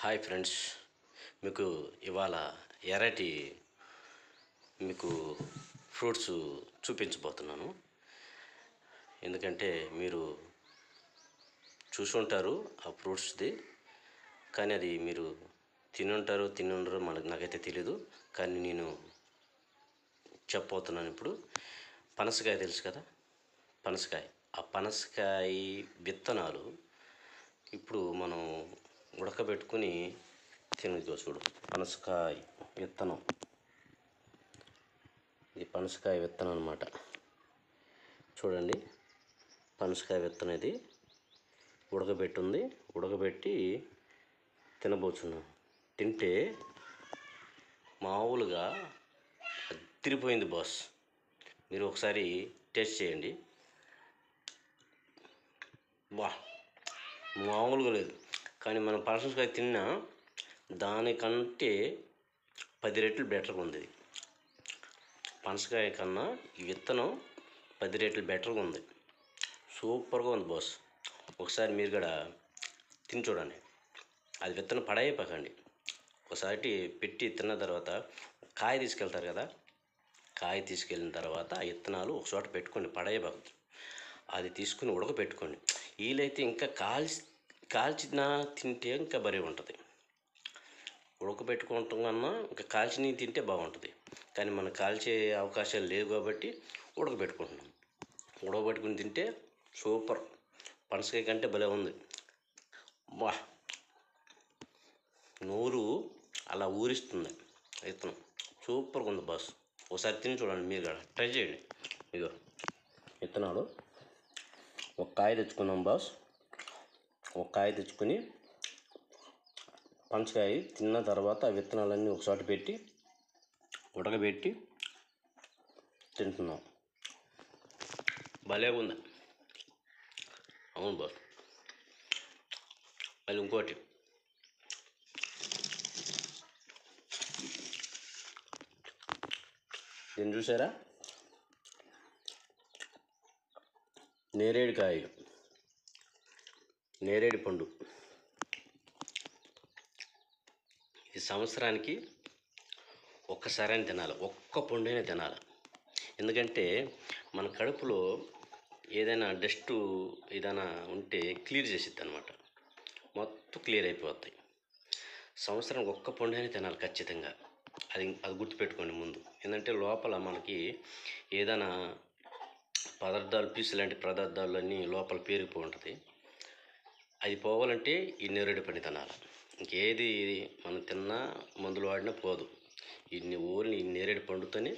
Hi friends, మీకు ఇవాళ ఎర్రటి మీకు ఫ్రూట్స్ చూపించబోతున్నాను. ఎందుకంటే మీరు చూసుంటారు ఆ ఫ్రూట్స్ది, కానీ అది మీరు తినుండరు నాకైతే తెలీదు. కానీ నేను చెప్పబోతున్నాను ఇప్పుడు. పనసకాయ తెలుసు కదా, పనసకాయ. ఆ పనసకాయ విత్తనాలు ఇప్పుడు మనం ఉడకబెట్టుకుని తినగో. చూడు, పనసకాయ విత్తనం. ఇది పనసకాయ విత్తనం అన్నమాట. చూడండి, పనసకాయ విత్తనం ఇది ఉడకబెట్టి తినబోతున్నాం. తింటే మామూలుగా అదిరిపోయింది బాస్. మీరు ఒకసారి టేస్ట్ చేయండి. వా, మామూలుగా లేదు. కానీ మనం పనసకాయ తిన్నా దానికంటే 10 రెట్లు బెటర్గా ఉంది. పనసకాయ కన్నా ఈ విత్తనం 10 రెట్లు బెటర్గా ఉంది. సూపర్గా ఉంది బాస్. ఒకసారి మీరు కూడా తిని చూడండి. అది విత్తనం పడైపోకండి. ఒకసారి పెట్టి తిన్న తర్వాత కాయ తీసుకెళ్తారు కదా, కాయ తీసుకెళ్ళిన తర్వాత ఆ విత్తనాలు ఒక చోట పెట్టుకోండి, పడేయబాకు. అది తీసుకుని ఉడకబెట్టుకోండి. వీలైతే ఇంకా కాల్చిన తింటే ఇంకా బరే ఉంటుంది. ఉడకబెట్టుకోవటం కన్నా ఇంకా కాల్చినవి తింటే బాగుంటుంది. కానీ మనం కాల్చే అవకాశాలు లేవు కాబట్టి ఉడకబెట్టుకుంటున్నాం. ఉడకబెట్టుకుని తింటే సూపర్. పనసకాయ కంటే భలే ఉంది. వా, నోరు అలా ఊరిస్తుంది. విత్తనం సూపర్గా ఉంది బాస్. ఒకసారి తిని చూడండి, మీరు కూడా ట్రై చేయండి. ఇదిగో విత్తనాలు. ఒక కాయ తెచ్చుకున్నాం బాస్. ఒక కాయ తెచ్చుకొని పనసకాయ తిన్న తర్వాత ఆ విత్తనాలన్నీ ఒకచోట పెట్టి ఉడకబెట్టి తింటున్నాం. భలే ఉంది. అవును బాస్. మళ్ళీ ఇంకోటి, దీన్ని చూసారా, నేరేడు పండు. ఈ సంవత్సరానికి ఒక్కసారైనా తినాలి, ఒక్క పండైనా తినాలి. ఎందుకంటే మన కడుపులో ఏదైనా డస్ట్ ఏదైనా ఉంటే క్లియర్ చేసిద్ది అనమాట. మొత్తం క్లియర్ అయిపోతాయి. సంవత్సరానికి ఒక్క పండైనా తినాలి ఖచ్చితంగా. అది గుర్తుపెట్టుకోండి ముందు. ఏంటంటే లోపల మనకి ఏదైనా పదార్థాలు, పీసు లాంటి పదార్థాలన్నీ లోపల పేరుకుపోయి ఉంటుంది. అది పోవాలంటే ఈ నేరేడు పండు తినాలి. ఇంకేది మనం తిన్నా మందులు వాడినా పోదు. ఓన్లీ ఈ నేరేడు పండుతోనే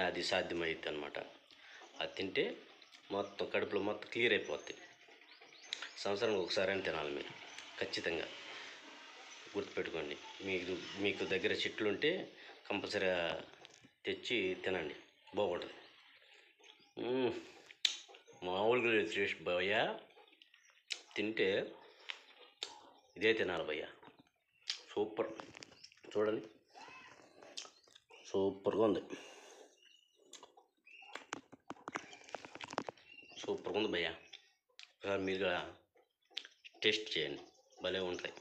అది సాధ్యమైద్ది అనమాట. అది తింటే మొత్తం కడుపులో మొత్తం క్లియర్ అయిపోద్ది. సంవత్సరానికి ఒకసారైనా తినాలి మీరు ఖచ్చితంగా. గుర్తుపెట్టుకోండి. మీకు దగ్గర చెట్లు ఉంటే కంపల్సరీగా తెచ్చి తినండి, బాగుంటుంది. మామూలుగా టేస్ట్ భయ్యా. తింటే ఇదే తినాలి భయ్యా. సూపర్. చూడండి, సూపర్గా ఉంది. సూపర్గా ఉంది భయ్యా. ఒకసారి మీరు టేస్ట్ చేయండి, భలే ఉంటాయి.